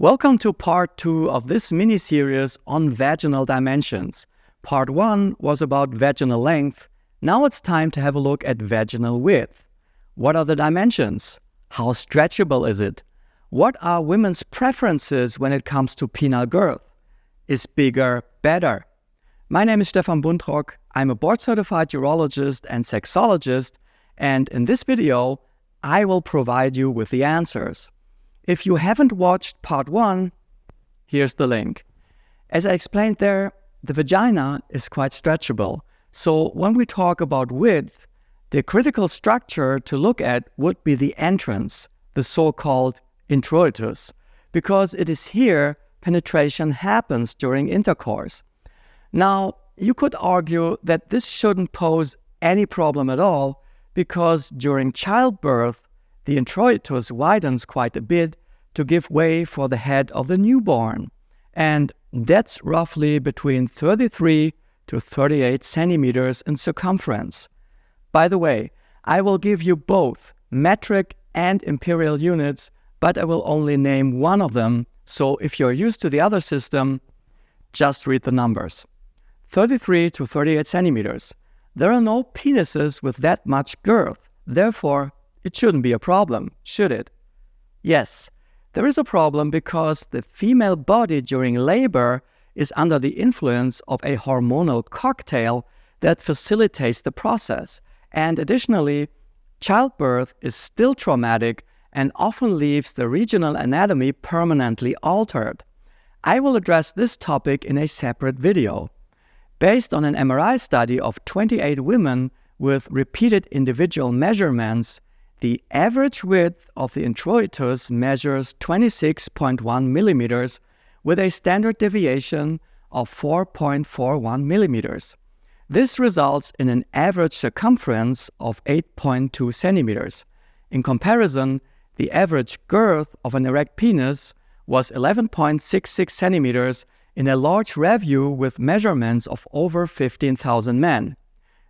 Welcome to part 2 of this mini-series on vaginal dimensions. Part 1 was about vaginal length. Now it's time to have a look at vaginal width. What are the dimensions? How stretchable is it? What are women's preferences when it comes to penile girth? Is bigger better? My name is Stefan Buntrock. I'm a board-certified urologist and sexologist, and in this video, I will provide you with the answers. If you haven't watched part 1, here's the link. As I explained there, the vagina is quite stretchable. So when we talk about width, the critical structure to look at would be the entrance, the so-called introitus, because it is here penetration happens during intercourse. Now, you could argue that this shouldn't pose any problem at all, because during childbirth, the introitus widens quite a bit to give way for the head of the newborn. And that's roughly between 33 to 38 centimeters in circumference. By the way, I will give you both metric and imperial units, but I will only name one of them. So if you're used to the other system, just read the numbers. 33 to 38 centimeters. There are no penises with that much girth. Therefore, it shouldn't be a problem, should it? Yes, there is a problem because the female body during labor is under the influence of a hormonal cocktail that facilitates the process. And additionally, childbirth is still traumatic and often leaves the regional anatomy permanently altered. I will address this topic in a separate video. Based on an MRI study of 28 women with repeated individual measurements, the average width of the introitus measures 26.1 millimeters with a standard deviation of 4.41 millimeters. This results in an average circumference of 8.2 centimeters. In comparison, the average girth of an erect penis was 11.66 centimeters in a large review with measurements of over 15,000 men.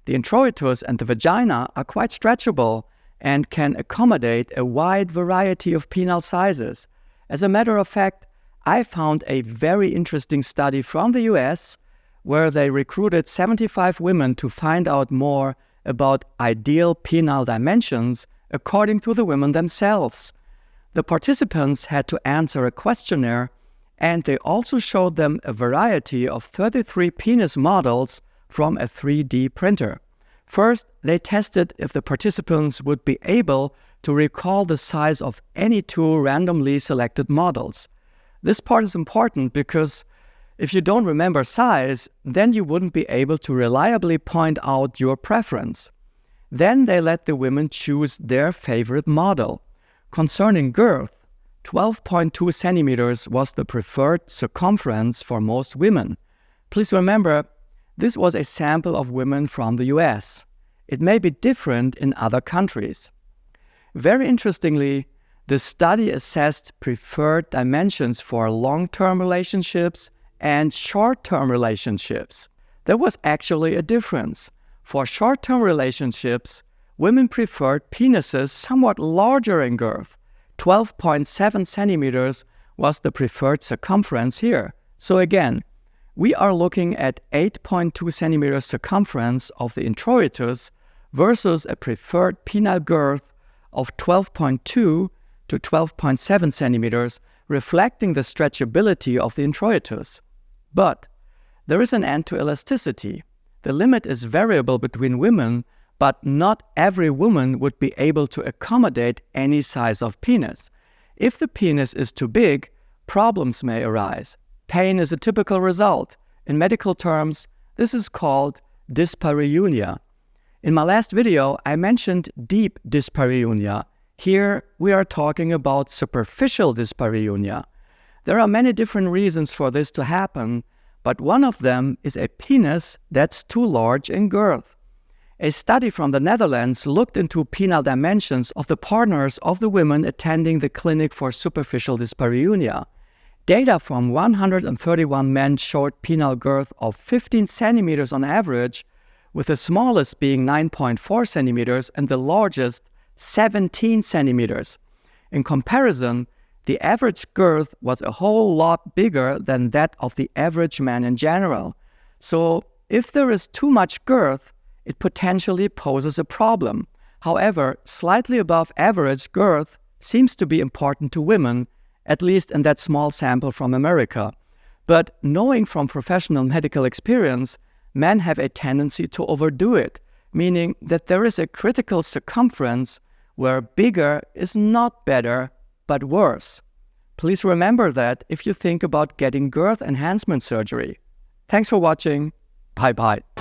The introitus and the vagina are quite stretchable and can accommodate a wide variety of penile sizes. As a matter of fact, I found a very interesting study from the US where they recruited 75 women to find out more about ideal penile dimensions according to the women themselves. The participants had to answer a questionnaire, and they also showed them a variety of 33 penis models from a 3D printer. First, they tested if the participants would be able to recall the size of any two randomly selected models. This part is important because if you don't remember size, then you wouldn't be able to reliably point out your preference. Then they let the women choose their favorite model. Concerning girth, 12.2 centimeters was the preferred circumference for most women. Please remember, this was a sample of women from the US. It may be different in other countries. Very interestingly, the study assessed preferred dimensions for long-term relationships and short-term relationships. There was actually a difference. For short-term relationships, women preferred penises somewhat larger in girth. 12.7 centimeters was the preferred circumference here. So again, we are looking at 8.2 centimeters circumference of the introitus versus a preferred penile girth of 12.2 to 12.7 centimeters, reflecting the stretchability of the introitus. But there is an end to elasticity. The limit is variable between women, but not every woman would be able to accommodate any size of penis. If the penis is too big, problems may arise. Pain is a typical result. In medical terms, this is called Dyspareunia. In my last video, I mentioned deep Dyspareunia. Here, we are talking about superficial Dyspareunia. There are many different reasons for this to happen, but one of them is a penis that's too large in girth. A study from the Netherlands looked into penile dimensions of the partners of the women attending the clinic for superficial Dyspareunia. Data from 131 men showed penile girth of 15 centimeters on average, with the smallest being 9.4 centimeters and the largest 17 centimeters. In comparison, The average girth was a whole lot bigger than that of the average man in general. So if there is too much girth, it potentially poses a problem. However, slightly above average girth seems to be important to women, at least in that small sample from America. But knowing from professional medical experience, men have a tendency to overdo it, meaning that there is a critical circumference where bigger is not better, but worse. Please remember that if you think about getting girth enhancement surgery. Thanks for watching. Bye-bye.